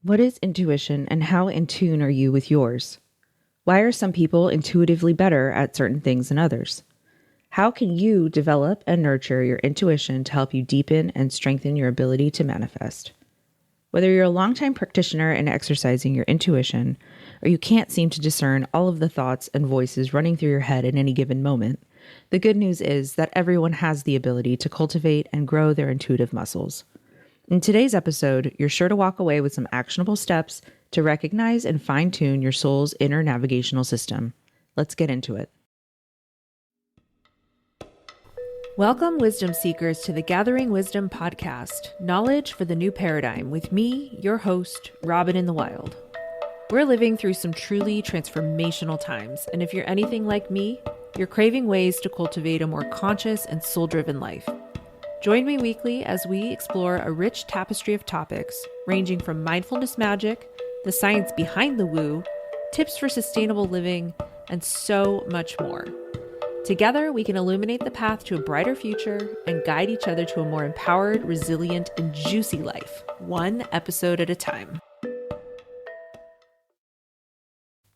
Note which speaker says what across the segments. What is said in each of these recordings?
Speaker 1: What is intuition and how in tune are you with yours? Why are some people intuitively better at certain things than others? How can you develop and nurture your intuition to help you deepen and strengthen your ability to manifest? Whether you're a longtime practitioner in exercising your intuition, or you can't seem to discern all of the thoughts and voices running through your head at any given moment, the good news is that everyone has the ability to cultivate and grow their intuitive muscles. In today's episode, you're sure to walk away with some actionable steps to recognize and fine-tune your soul's inner navigational system. Let's get into it.
Speaker 2: Welcome, wisdom seekers, to the Gathering Wisdom podcast, Knowledge for the New Paradigm, with me, your host, Robin in the Wild. We're living through some truly transformational times, and if you're anything like me, you're craving ways to cultivate a more conscious and soul-driven life. Join me weekly as we explore a rich tapestry of topics, ranging from mindfulness magic, the science behind the woo, tips for sustainable living, and so much more. Together, we can illuminate the path to a brighter future and guide each other to a more empowered, resilient, and juicy life, one episode at a time.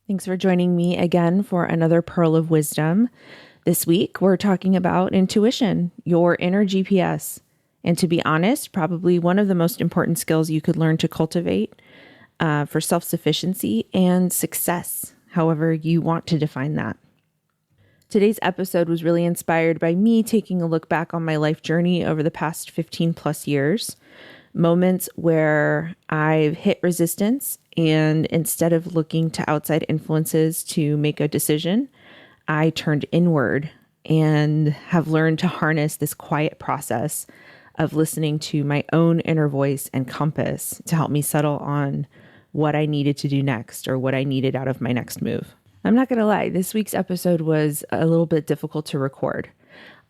Speaker 1: Thanks for joining me again for another Pearl of Wisdom. This week, we're talking about intuition, your inner GPS. And to be honest, probably one of the most important skills you could learn to cultivate for self-sufficiency and success, however you want to define that. Today's episode was really inspired by me taking a look back on my life journey over the past 15 plus years, moments where I've hit resistance, and instead of looking to outside influences to make a decision, I turned inward and have learned to harness this quiet process of listening to my own inner voice and compass to help me settle on what I needed to do next or what I needed out of my next move. I'm not going to lie, this week's episode was a little bit difficult to record.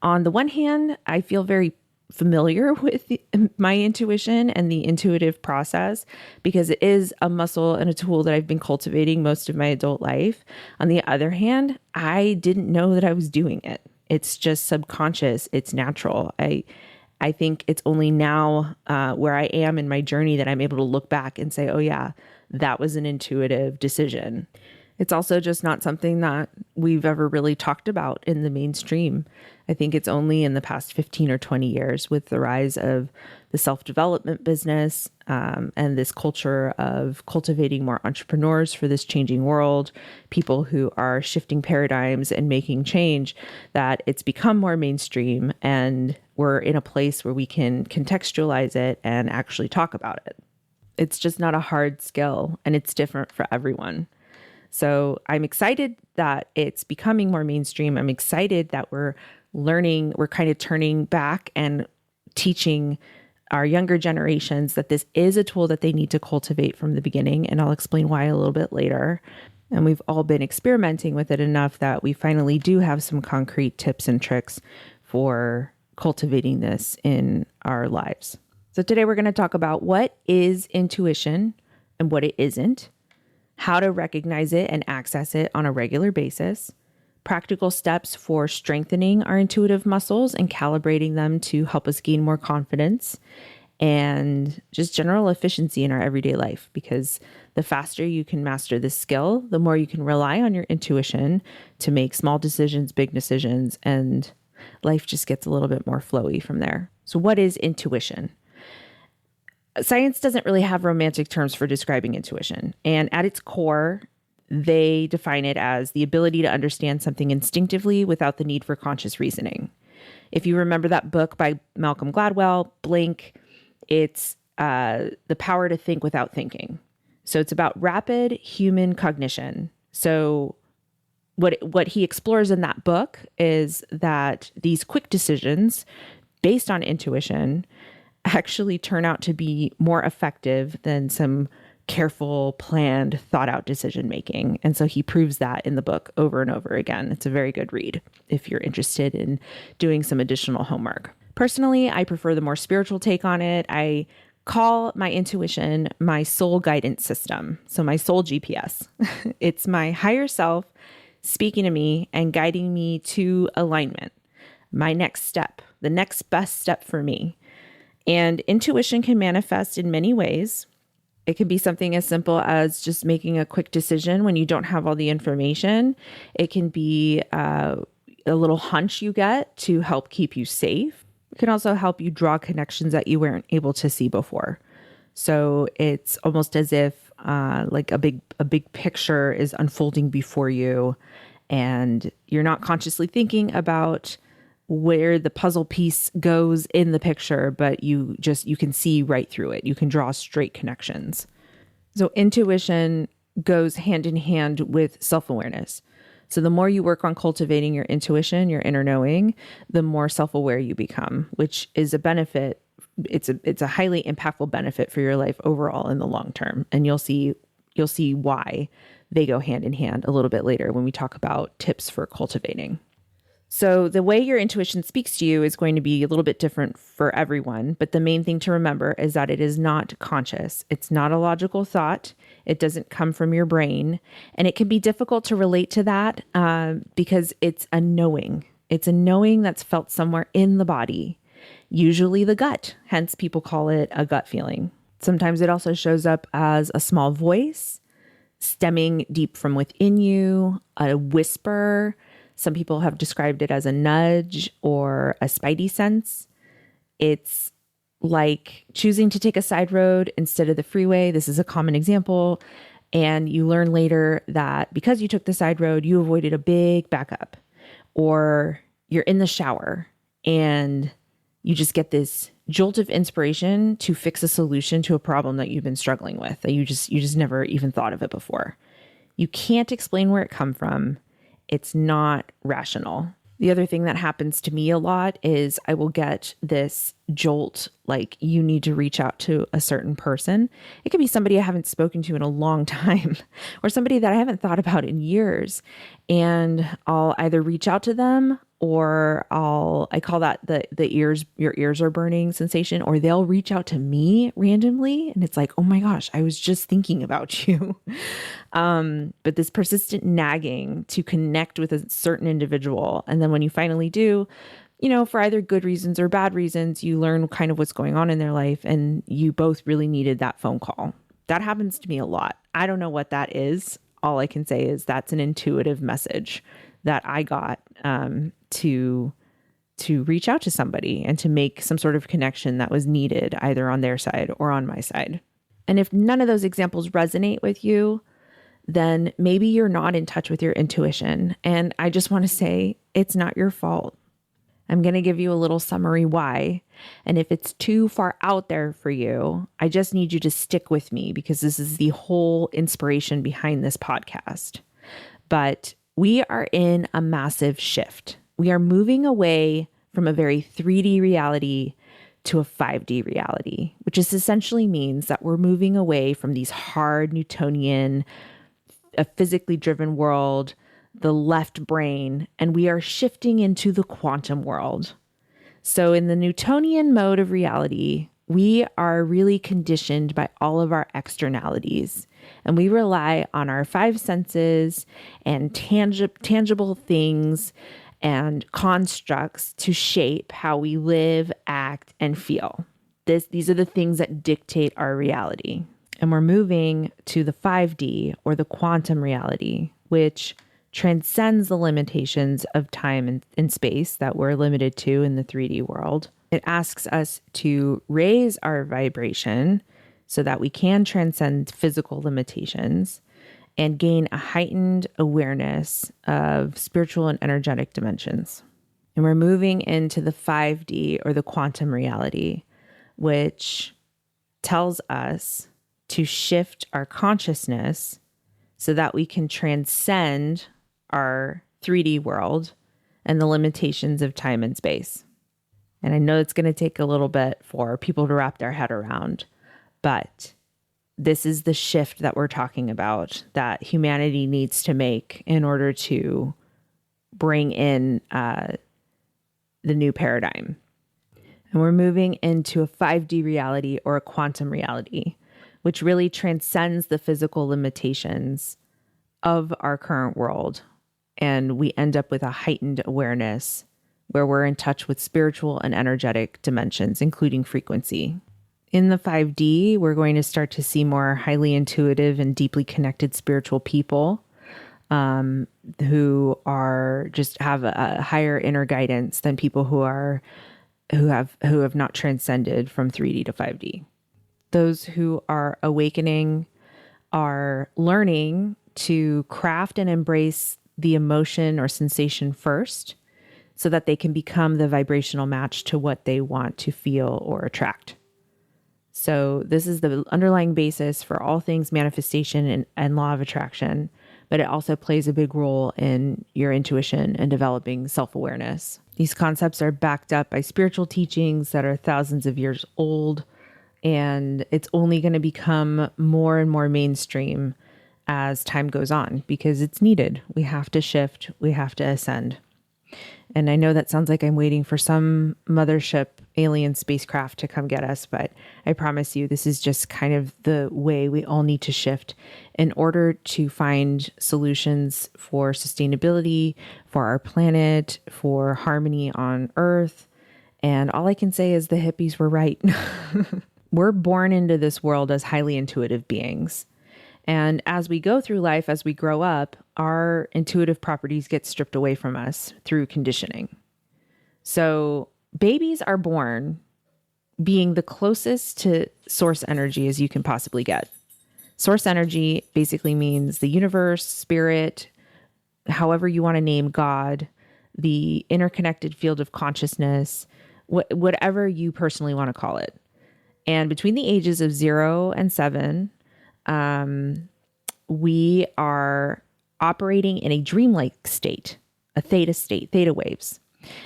Speaker 1: On the one hand, I feel very familiar with my intuition and the intuitive process because it is a muscle and a tool that I've been cultivating most of my adult life. On the other hand, I didn't know that I was doing it. It's just subconscious. It's natural. I think it's only now where I am in my journey that I'm able to look back and say, oh yeah, that was an intuitive decision. It's also just not something that we've ever really talked about in the mainstream. I think it's only in the past 15 or 20 years with the rise of the self-development business and this culture of cultivating more entrepreneurs for this changing world, people who are shifting paradigms and making change, that it's become more mainstream and we're in a place where we can contextualize it and actually talk about it. It's just not a hard skill and it's different for everyone. So I'm excited that it's becoming more mainstream. I'm excited that we're learning, we're kind of turning back and teaching our younger generations that this is a tool that they need to cultivate from the beginning. And I'll explain why a little bit later. And we've all been experimenting with it enough that we finally do have some concrete tips and tricks for cultivating this in our lives. So today we're going to talk about what is intuition and what it isn't, how to recognize it and access it on a regular basis, practical steps for strengthening our intuitive muscles and calibrating them to help us gain more confidence, and just general efficiency in our everyday life. Because the faster you can master this skill, the more you can rely on your intuition to make small decisions, big decisions, and life just gets a little bit more flowy from there. So what is intuition? Science doesn't really have romantic terms for describing intuition. And at its core, they define it as the ability to understand something instinctively without the need for conscious reasoning. If you remember that book by Malcolm Gladwell, Blink, it's the power to think without thinking. So it's about rapid human cognition. So what he explores in that book is that these quick decisions based on intuition actually turn out to be more effective than some careful, planned, thought out decision making. And so he proves that in the book over and over again. It's a very good read if you're interested in doing some additional homework. Personally, I prefer the more spiritual take on it. I call my intuition my soul guidance system. So my soul GPS. It's my higher self speaking to me and guiding me to alignment, my next step, the next best step for me. And intuition can manifest in many ways. It can be something as simple as just making a quick decision when you don't have all the information. It can be a little hunch you get to help keep you safe. It can also help you draw connections that you weren't able to see before. So it's almost as if like a big picture is unfolding before you, and you're not consciously thinking about where the puzzle piece goes in the picture, but you can see right through it. You can draw straight connections. So intuition goes hand in hand with self-awareness. So the more you work on cultivating your intuition, your inner knowing, the more self-aware you become, which is a benefit. It's a highly impactful benefit for your life overall in the long term. And you'll see why they go hand in hand a little bit later when we talk about tips for cultivating. So the way your intuition speaks to you is going to be a little bit different for everyone. But the main thing to remember is that it is not conscious. It's not a logical thought. It doesn't come from your brain. And it can be difficult to relate to that because it's a knowing. It's a knowing that's felt somewhere in the body, usually the gut. Hence, people call it a gut feeling. Sometimes it also shows up as a small voice stemming deep from within you, a whisper. Some people have described it as a nudge or a spidey sense. It's like choosing to take a side road instead of the freeway. This is a common example. And you learn later that because you took the side road, you avoided a big backup. Or you're in the shower and you just get this jolt of inspiration to fix a solution to a problem that you've been struggling with, that you just never even thought of it before. You can't explain where it come from. It's not rational. The other thing that happens to me a lot is I will get this jolt, like you need to reach out to a certain person. It could be somebody I haven't spoken to in a long time or somebody that I haven't thought about in years. And I'll either reach out to them or I call that your ears are burning sensation, or they'll reach out to me randomly. And it's like, oh my gosh, I was just thinking about you. But this persistent nagging to connect with a certain individual. And then when you finally do, for either good reasons or bad reasons, you learn kind of what's going on in their life and you both really needed that phone call. That happens to me a lot. I don't know what that is. All I can say is that's an intuitive message that I got to reach out to somebody and to make some sort of connection that was needed either on their side or on my side. And if none of those examples resonate with you, then maybe you're not in touch with your intuition. And I just want to say it's not your fault. I'm going to give you a little summary why. And if it's too far out there for you, I just need you to stick with me because this is the whole inspiration behind this podcast. But we are in a massive shift. We are moving away from a very 3D reality to a 5D reality, which essentially means that we're moving away from these hard Newtonian, a physically driven world, the left brain, and we are shifting into the quantum world. So in the Newtonian mode of reality, we are really conditioned by all of our externalities, and we rely on our five senses and tangible things and constructs to shape how we live, act, and feel. These are the things that dictate our reality. And we're moving to the 5D or the quantum reality, which transcends the limitations of time and space that we're limited to in the 3D world. It asks us to raise our vibration so that we can transcend physical limitations and gain a heightened awareness of spiritual and energetic dimensions. And we're moving into the 5D or the quantum reality, which tells us to shift our consciousness so that we can transcend our 3D world and the limitations of time and space. And I know it's going to take a little bit for people to wrap their head around, but this is the shift that we're talking about that humanity needs to make in order to bring in the new paradigm. And we're moving into a 5D reality or a quantum reality, which really transcends the physical limitations of our current world. And we end up with a heightened awareness where we're in touch with spiritual and energetic dimensions, including frequency. In the 5D, we're going to start to see more highly intuitive and deeply connected spiritual people who are just have a higher inner guidance than people who have not transcended from 3D to 5D. Those who are awakening are learning to craft and embrace the emotion or sensation first so that they can become the vibrational match to what they want to feel or attract. So this is the underlying basis for all things manifestation and law of attraction, but it also plays a big role in your intuition and developing self-awareness. These concepts are backed up by spiritual teachings that are thousands of years old, and it's only going to become more and more mainstream as time goes on because it's needed. We have to shift, we have to ascend. And I know that sounds like I'm waiting for some mothership alien spacecraft to come get us, but I promise you, this is just kind of the way we all need to shift in order to find solutions for sustainability, for our planet, for harmony on Earth. And all I can say is the hippies were right. We're born into this world as highly intuitive beings. And as we go through life, as we grow up, our intuitive properties get stripped away from us through conditioning. So babies are born being the closest to source energy as you can possibly get. Source energy basically means the universe, spirit, however you want to name God, the interconnected field of consciousness, whatever you personally want to call it. And between the ages of 0 and 7, we are operating in a dreamlike state, a theta state, theta waves.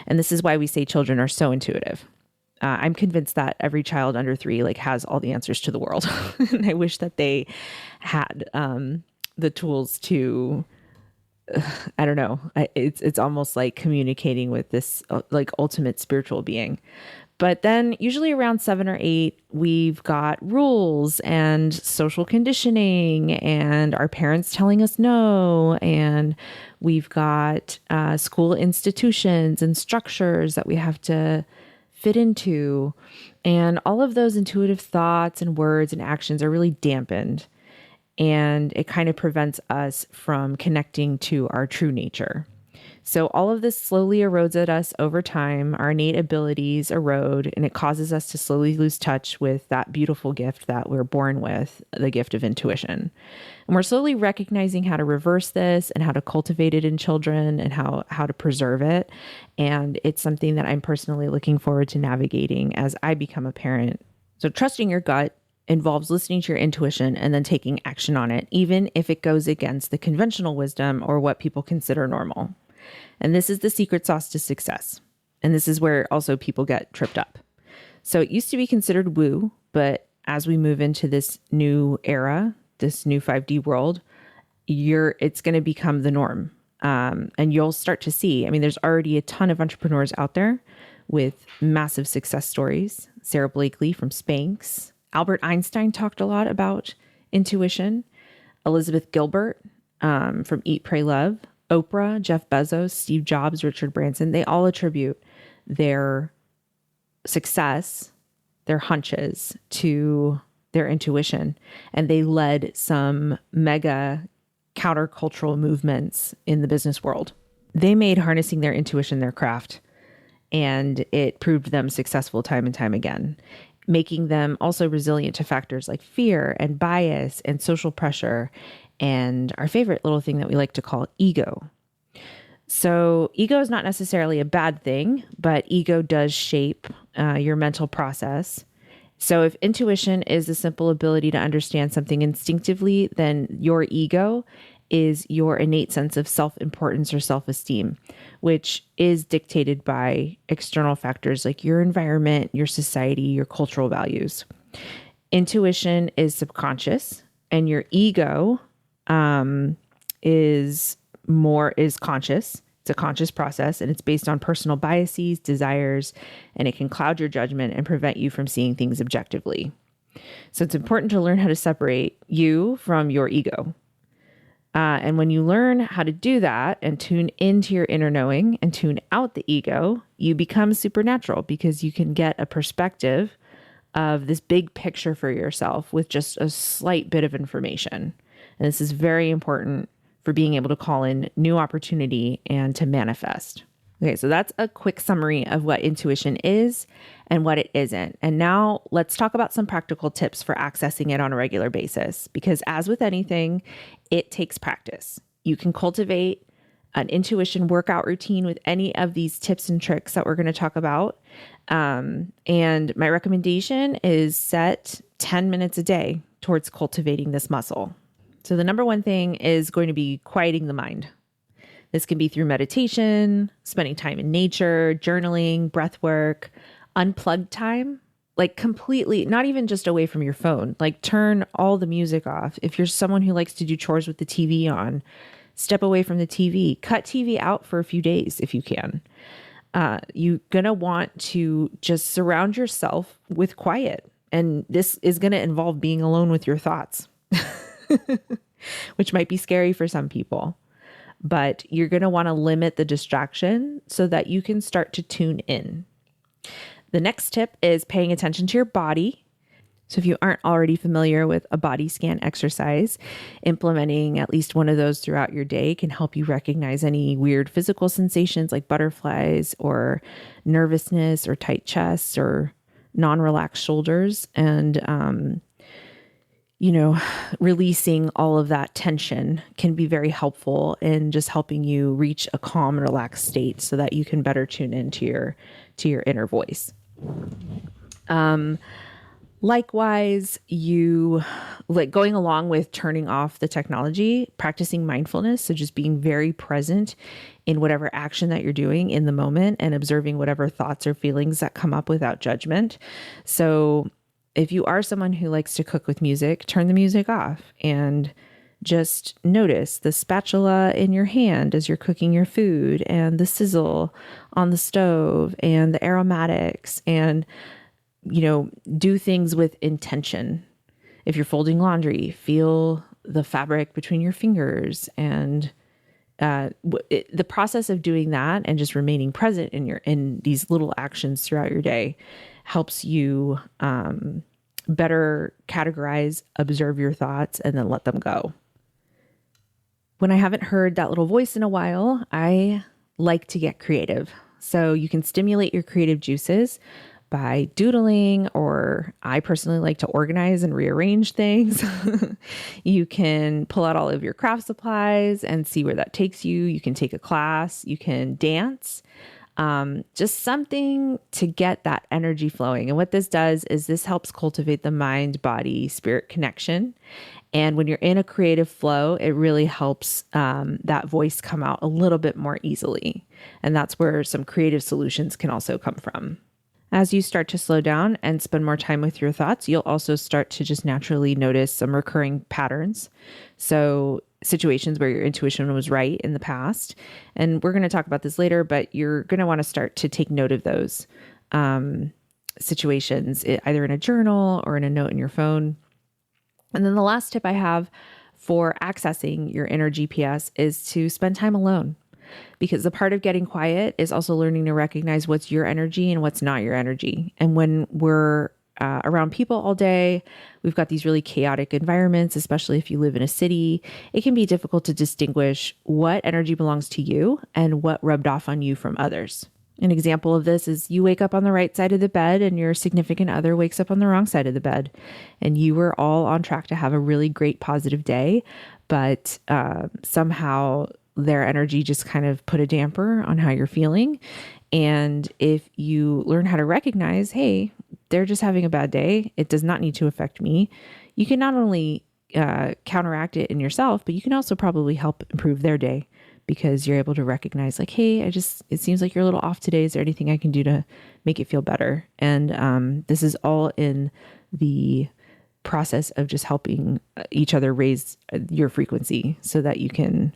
Speaker 1: And this is why we say children are so intuitive. I'm convinced that every child under 3 has all the answers to the world. And I wish that they had the tools to, I don't know, it's almost like communicating with this ultimate spiritual being. But then usually around 7 or 8, we've got rules and social conditioning and our parents telling us no. And we've got school institutions and structures that we have to fit into. And all of those intuitive thoughts and words and actions are really dampened. And it kind of prevents us from connecting to our true nature. So all of this slowly erodes at us over time. Our innate abilities erode, and it causes us to slowly lose touch with that beautiful gift that we're born with, the gift of intuition. And we're slowly recognizing how to reverse this and how to cultivate it in children and how to preserve it. And it's something that I'm personally looking forward to navigating as I become a parent. So trusting your gut involves listening to your intuition and then taking action on it, even if it goes against the conventional wisdom or what people consider normal. And this is the secret sauce to success. And this is where also people get tripped up. So it used to be considered woo, but as we move into this new era, this new 5D world, it's going to become the norm. And you'll start to see, there's already a ton of entrepreneurs out there with massive success stories. Sarah Blakely from Spanx. Albert Einstein talked a lot about intuition. Elizabeth Gilbert from Eat, Pray, Love. Oprah, Jeff Bezos, Steve Jobs, Richard Branson, they all attribute their success, their hunches to their intuition. And they led some mega countercultural movements in the business world. They made harnessing their intuition their craft, and it proved them successful time and time again, making them also resilient to factors like fear and bias and social pressure and our favorite little thing that we like to call ego. So ego is not necessarily a bad thing, but ego does shape your mental process. So if intuition is the simple ability to understand something instinctively, then your ego is your innate sense of self-importance or self-esteem, which is dictated by external factors like your environment, your society, your cultural values. Intuition is subconscious, and your ego is conscious. It's a conscious process, and it's based on personal biases, desires, and it can cloud your judgment and prevent you from seeing things objectively. So it's important to learn how to separate you from your ego. And when you learn how to do that and tune into your inner knowing and tune out the ego, you become supernatural because you can get a perspective of this big picture for yourself with just a slight bit of information. And this is very important for being able to call in new opportunity and to manifest. Okay, so that's a quick summary of what intuition is and what it isn't. And now let's talk about some practical tips for accessing it on a regular basis, because as with anything, it takes practice. You can cultivate an intuition workout routine with any of these tips and tricks that we're going to talk about. And my recommendation is set 10 minutes a day towards cultivating this muscle. So the number one thing is going to be quieting the mind. This can be through meditation, spending time in nature, journaling, breath work, unplugged time, like completely, not even just away from your phone, like turn all the music off. If you're someone who likes to do chores with the TV on, step away from the TV, cut TV out for a few days if you can. You're going to want to just surround yourself with quiet. And this is going to involve being alone with your thoughts, which might be scary for some people. But you're going to want to limit the distraction so that you can start to tune in. The next tip is paying attention to your body. So if you aren't already familiar with a body scan exercise, implementing at least one of those throughout your day can help you recognize any weird physical sensations like butterflies or nervousness or tight chest or non-relaxed shoulders. And, releasing all of that tension can be very helpful in just helping you reach a calm, relaxed state so that you can better tune into your inner voice. Likewise, you like going along with turning off the technology, practicing mindfulness. So just being very present in whatever action that you're doing in the moment and observing whatever thoughts or feelings that come up without judgment. So if you are someone who likes to cook with music, turn the music off and just notice the spatula in your hand as you're cooking your food and the sizzle on the stove and the aromatics and, do things with intention. If you're folding laundry, feel the fabric between your fingers and the process of doing that and just remaining present in these little actions throughout your day helps you better categorize, observe your thoughts, and then let them go. When I haven't heard that little voice in a while, I like to get creative. So you can stimulate your creative juices by doodling, or I personally like to organize and rearrange things. You can pull out all of your craft supplies and see where that takes you. You can take a class, you can dance, just something to get that energy flowing. And what this does is this helps cultivate the mind, body, spirit connection. And when you're in a creative flow, it really helps that voice come out a little bit more easily. And that's where some creative solutions can also come from. As you start to slow down and spend more time with your thoughts, you'll also start to just naturally notice some recurring patterns. So situations where your intuition was right in the past. And we're going to talk about this later, but you're going to want to start to take note of those situations, either in a journal or in a note in your phone. And then the last tip I have for accessing your inner GPS is to spend time alone. Because the part of getting quiet is also learning to recognize what's your energy and what's not your energy. And when we're around people all day, we've got these really chaotic environments, especially if you live in a city, it can be difficult to distinguish what energy belongs to you and what rubbed off on you from others. An example of this is you wake up on the right side of the bed and your significant other wakes up on the wrong side of the bed. And you were all on track to have a really great positive day, but somehow their energy just kind of put a damper on how you're feeling. And if you learn how to recognize, hey, they're just having a bad day, it does not need to affect me, you can not only counteract it in yourself, but you can also probably help improve their day because you're able to recognize like, hey, it seems like you're a little off today. Is there anything I can do to make it feel better? And this is all in the process of just helping each other raise your frequency so that you can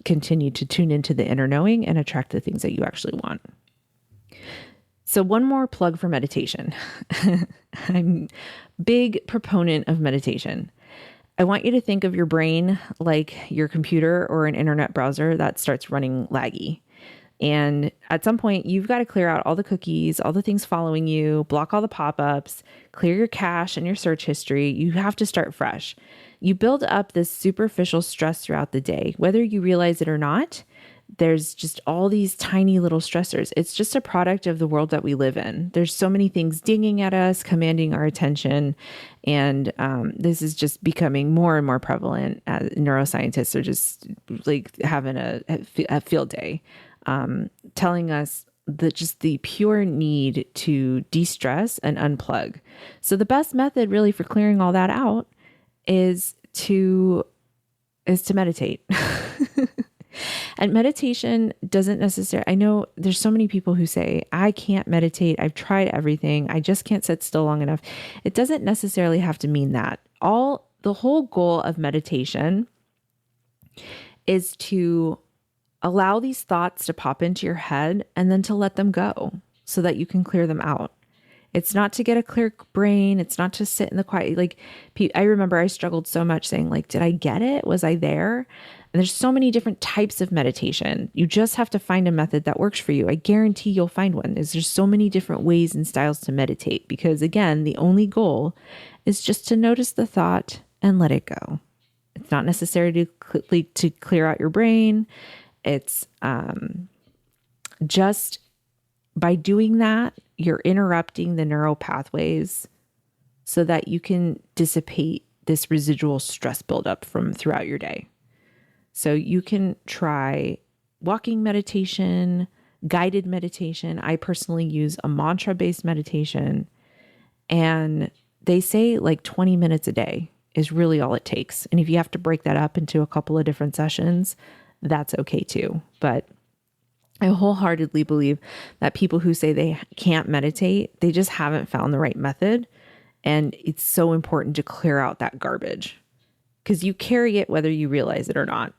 Speaker 1: continue to tune into the inner knowing and attract the things that you actually want. So one more plug for meditation. I'm a big proponent of meditation. I want you to think of your brain like your computer or an internet browser that starts running laggy. And at some point, you've got to clear out all the cookies, all the things following you, block all the pop-ups, clear your cache and your search history. You have to start fresh. You build up this superficial stress throughout the day, whether you realize it or not. There's just all these tiny little stressors. It's just a product of the world that we live in. There's so many things dinging at us, commanding our attention. And this is just becoming more and more prevalent. Neuroscientists are just like having a field day, telling us that just the pure need to de-stress and unplug. So the best method really for clearing all that out is to meditate. And meditation doesn't necessarily, I know there's so many people who say, I can't meditate. I've tried everything. I just can't sit still long enough. It doesn't necessarily have to mean that. The whole goal of meditation is to allow these thoughts to pop into your head and then to let them go so that you can clear them out. It's not to get a clear brain. It's not to sit in the quiet. Like, I remember I struggled so much saying, like, did I get it? Was I there? And there's so many different types of meditation. You just have to find a method that works for you. I guarantee you'll find one. There's so many different ways and styles to meditate because, again, the only goal is just to notice the thought and let it go. It's not necessary to clear out your brain. It's just by doing that, you're interrupting the neural pathways so that you can dissipate this residual stress buildup from throughout your day. So you can try walking meditation, guided meditation. I personally use a mantra-based meditation, and they say like 20 minutes a day is really all it takes. And if you have to break that up into a couple of different sessions, that's okay too. But I wholeheartedly believe that people who say they can't meditate, they just haven't found the right method. And it's so important to clear out that garbage because you carry it whether you realize it or not.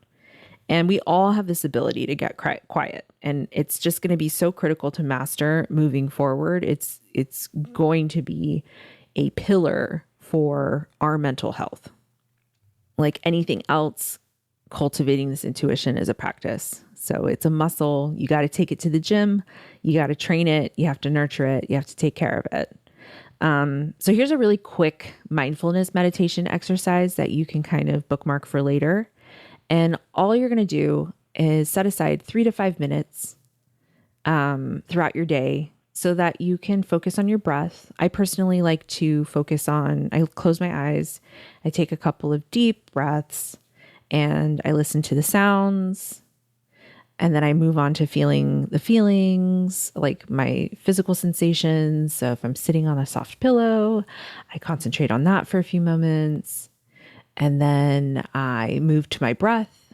Speaker 1: And we all have this ability to get quiet. And it's just going to be so critical to master moving forward. It's going to be a pillar for our mental health. Like anything else, cultivating this intuition is a practice. So it's a muscle. You got to take it to the gym. You got to train it. You have to nurture it. You have to take care of it. So here's a really quick mindfulness meditation exercise that you can kind of bookmark for later. And all you're going to do is set aside 3 to 5 minutes throughout your day so that you can focus on your breath. I personally like to I close my eyes, I take a couple of deep breaths, and I listen to the sounds. And then I move on to feeling the feelings, like my physical sensations. So if I'm sitting on a soft pillow, I concentrate on that for a few moments. And then I move to my breath.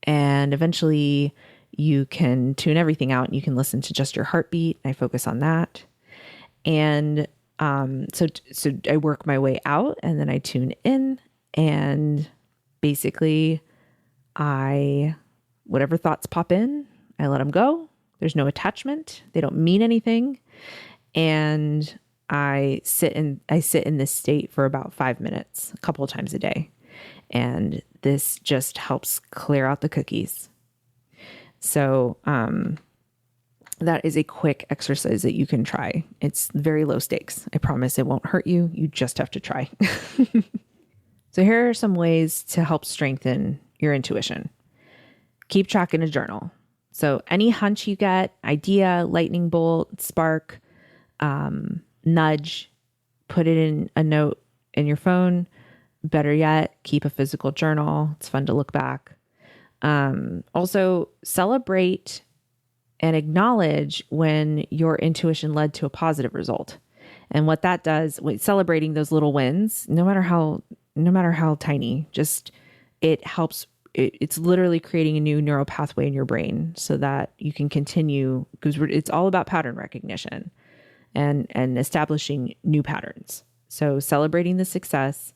Speaker 1: And eventually you can tune everything out and you can listen to just your heartbeat. I focus on that. And so I work my way out and then I tune in, and basically whatever thoughts pop in, I let them go. There's no attachment. They don't mean anything. And I sit in this state for about 5 minutes, a couple of times a day. And this just helps clear out the cookies. So that is a quick exercise that you can try. It's very low stakes. I promise it won't hurt you. You just have to try. So here are some ways to help strengthen your intuition. Keep track in a journal. So any hunch you get, idea, lightning bolt, spark, nudge, put it in a note in your phone. Better yet, keep a physical journal. It's fun to look back. Also, celebrate and acknowledge when your intuition led to a positive result. And what that does, celebrating those little wins, no matter how tiny, just it helps. It's literally creating a new neural pathway in your brain so that you can continue, because it's all about pattern recognition and establishing new patterns. So celebrating the success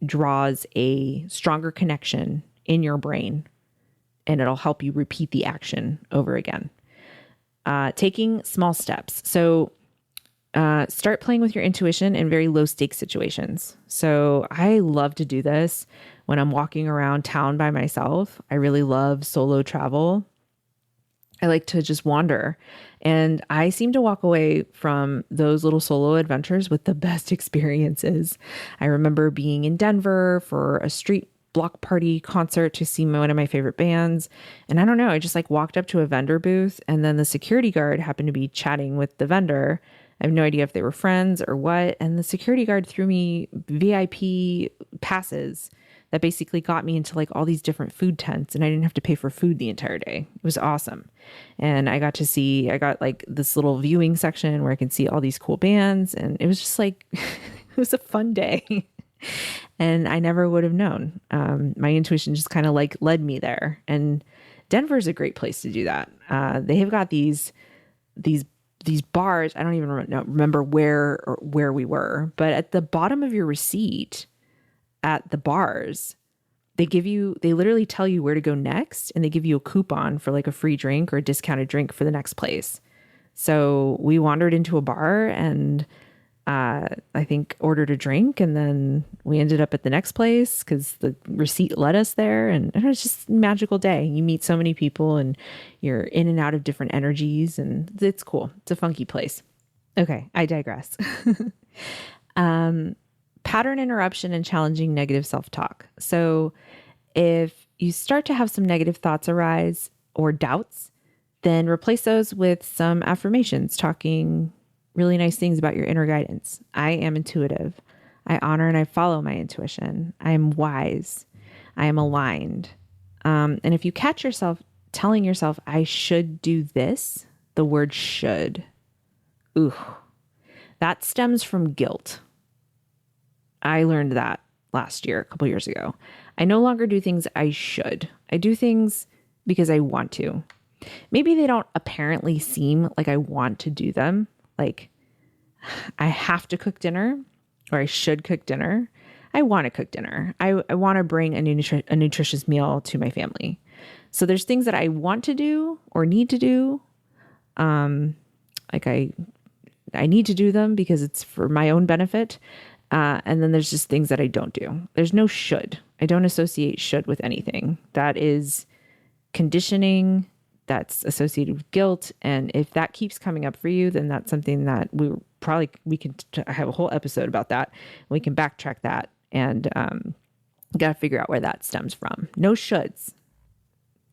Speaker 1: draws a stronger connection in your brain, and it'll help you repeat the action over again. Taking small steps. So start playing with your intuition in very low stakes situations. So I love to do this when I'm walking around town by myself. I really love solo travel. I like to just wander. And I seem to walk away from those little solo adventures with the best experiences. I remember being in Denver for a street block party concert to see one of my favorite bands. And I don't know, I just like walked up to a vendor booth, and then the security guard happened to be chatting with the vendor. I have no idea if they were friends or what. And the security guard threw me VIP passes that basically got me into like all these different food tents, and I didn't have to pay for food the entire day. It was awesome. And I got like this little viewing section where I can see all these cool bands, and it was just like, it was a fun day. And I never would have known. My intuition just kind of like led me there. And Denver's a great place to do that. They have got these bars. I don't even remember where we were, but at the bottom of your receipt at the bars, they literally tell you where to go next, and they give you a coupon for like a free drink or a discounted drink for the next place. So we wandered into a bar and I think ordered a drink, and then we ended up at the next place because the receipt led us there, and it was just a magical day. You meet so many people and you're in and out of different energies, and it's cool. It's a funky place. Okay, I digress. Pattern interruption and challenging negative self-talk. So if you start to have some negative thoughts arise or doubts, then replace those with some affirmations, talking really nice things about your inner guidance. I am intuitive. I honor and I follow my intuition. I am wise. I am aligned. And if you catch yourself telling yourself, I should do this, the word should, ooh, that stems from guilt. I learned that last year, a couple years ago. I no longer do things I should. I do things because I want to. Maybe they don't apparently seem like I want to do them. Like, I have to cook dinner, or I should cook dinner. I want to cook dinner. I want to bring a nutritious meal to my family. So there's things that I want to do or need to do. Like I need to do them because it's for my own benefit. And then there's just things that I don't do. There's no should. I don't associate should with anything. That is conditioning. That's associated with guilt. And if that keeps coming up for you, then that's something that we can have a whole episode about that. We can backtrack that and got to figure out where that stems from. No shoulds.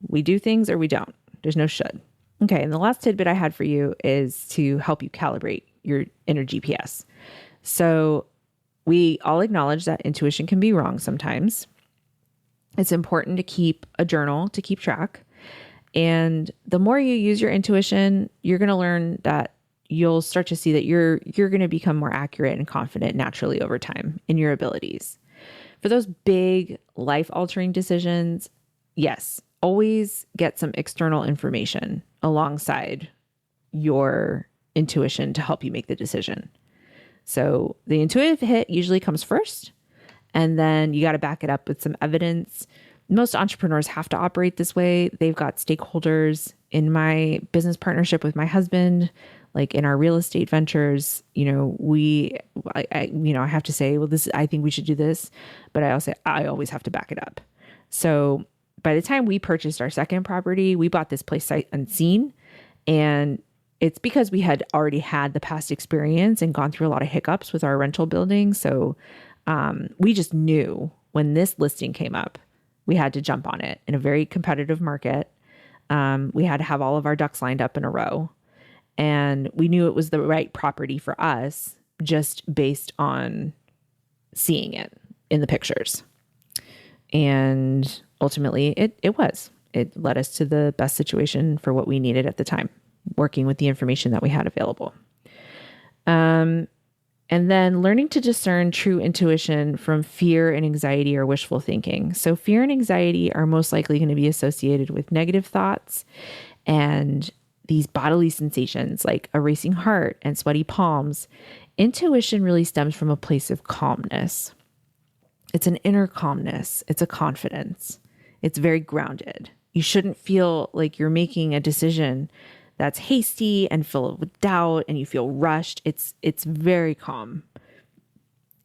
Speaker 1: We do things or we don't. There's no should. Okay. And the last tidbit I had for you is to help you calibrate your inner GPS. So we all acknowledge that intuition can be wrong sometimes. It's important to keep a journal to keep track. And the more you use your intuition, you're going to learn that you'll start to see that you're going to become more accurate and confident naturally over time in your abilities. For those big life-altering decisions, yes, always get some external information alongside your intuition to help you make the decision. So the intuitive hit usually comes first, and then you got to back it up with some evidence. Most entrepreneurs have to operate this way. They've got stakeholders. In my business partnership with my husband, like in our real estate ventures, I have to say, well, I think we should do this, but I always have to back it up. So by the time we purchased our second property, we bought this place sight unseen, and it's because we had already had the past experience and gone through a lot of hiccups with our rental building. So we just knew when this listing came up, we had to jump on it in a very competitive market. We had to have all of our ducks lined up in a row. And we knew it was the right property for us just based on seeing it in the pictures. And ultimately, it was. It led us to the best situation for what we needed at the time, working with the information that we had available. And then learning to discern true intuition from fear and anxiety or wishful thinking. So fear and anxiety are most likely going to be associated with negative thoughts and these bodily sensations like a racing heart and sweaty palms. Intuition really stems from a place of calmness. It's an inner calmness. It's a confidence. It's very grounded. You shouldn't feel like you're making a decision that's hasty and filled with doubt and you feel rushed. It's very calm.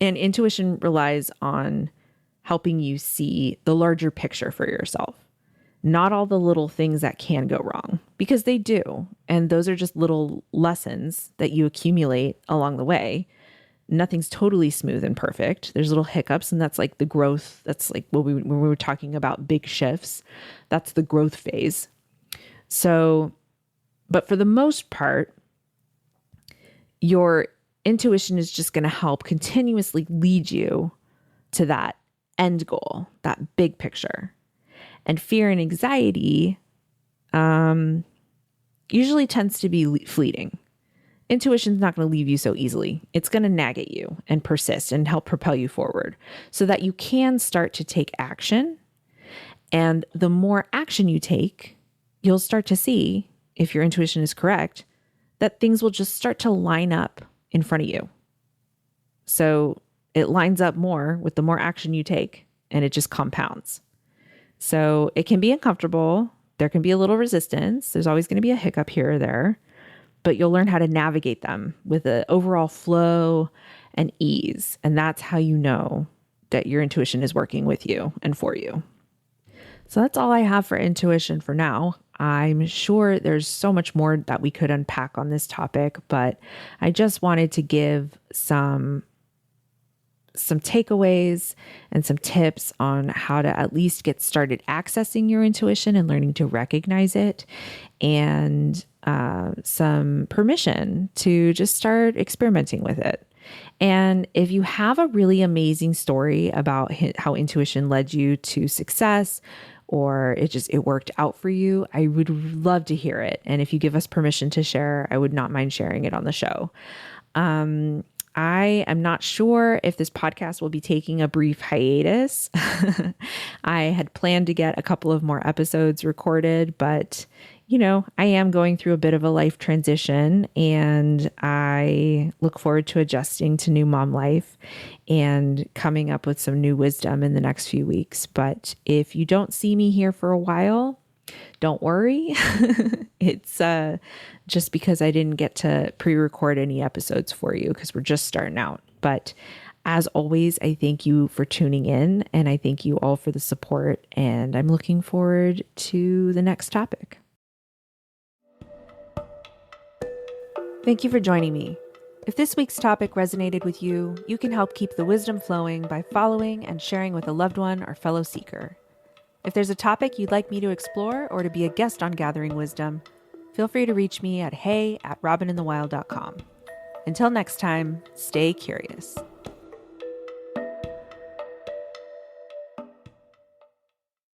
Speaker 1: And intuition relies on helping you see the larger picture for yourself. not all the little things that can go wrong, because they do. And those are just little lessons that you accumulate along the way. Nothing's totally smooth and perfect. There's little hiccups, and that's like the growth. That's like when we were talking about big shifts, that's the growth phase. So, but for the most part, your intuition is just going to help continuously lead you to that end goal, that big picture. And fear and anxiety usually tends to be fleeting. Intuition's not going to leave you so easily. It's going to nag at you and persist and help propel you forward so that you can start to take action. And the more action you take, you'll start to see, if your intuition is correct, that things will just start to line up in front of you. So it lines up more with the more action you take, and it just compounds. So it can be uncomfortable. There can be a little resistance. There's always going to be a hiccup here or there, but you'll learn how to navigate them with an overall flow and ease. And that's how you know that your intuition is working with you and for you. So that's all I have for intuition for now. I'm sure there's so much more that we could unpack on this topic, but I just wanted to give some takeaways and some tips on how to at least get started accessing your intuition and learning to recognize it, and some permission to just start experimenting with it. And if you have a really amazing story about how intuition led you to success, or it worked out for you, I would love to hear it. And if you give us permission to share, I would not mind sharing it on the show. I am not sure if this podcast will be taking a brief hiatus. I had planned to get a couple of more episodes recorded, but I am going through a bit of a life transition, and I look forward to adjusting to new mom life and coming up with some new wisdom in the next few weeks. But if you don't see me here for a while, don't worry. It's just because I didn't get to pre-record any episodes for you because we're just starting out. But as always, I thank you for tuning in, and I thank you all for the support, and I'm looking forward to the next topic. Thank you for joining me. If this week's topic resonated with you, you can help keep the wisdom flowing by following and sharing with a loved one or fellow seeker. If there's a topic you'd like me to explore or to be a guest on Gathering Wisdom, feel free to reach me at hey@robininthewild.com. Until next time, stay curious.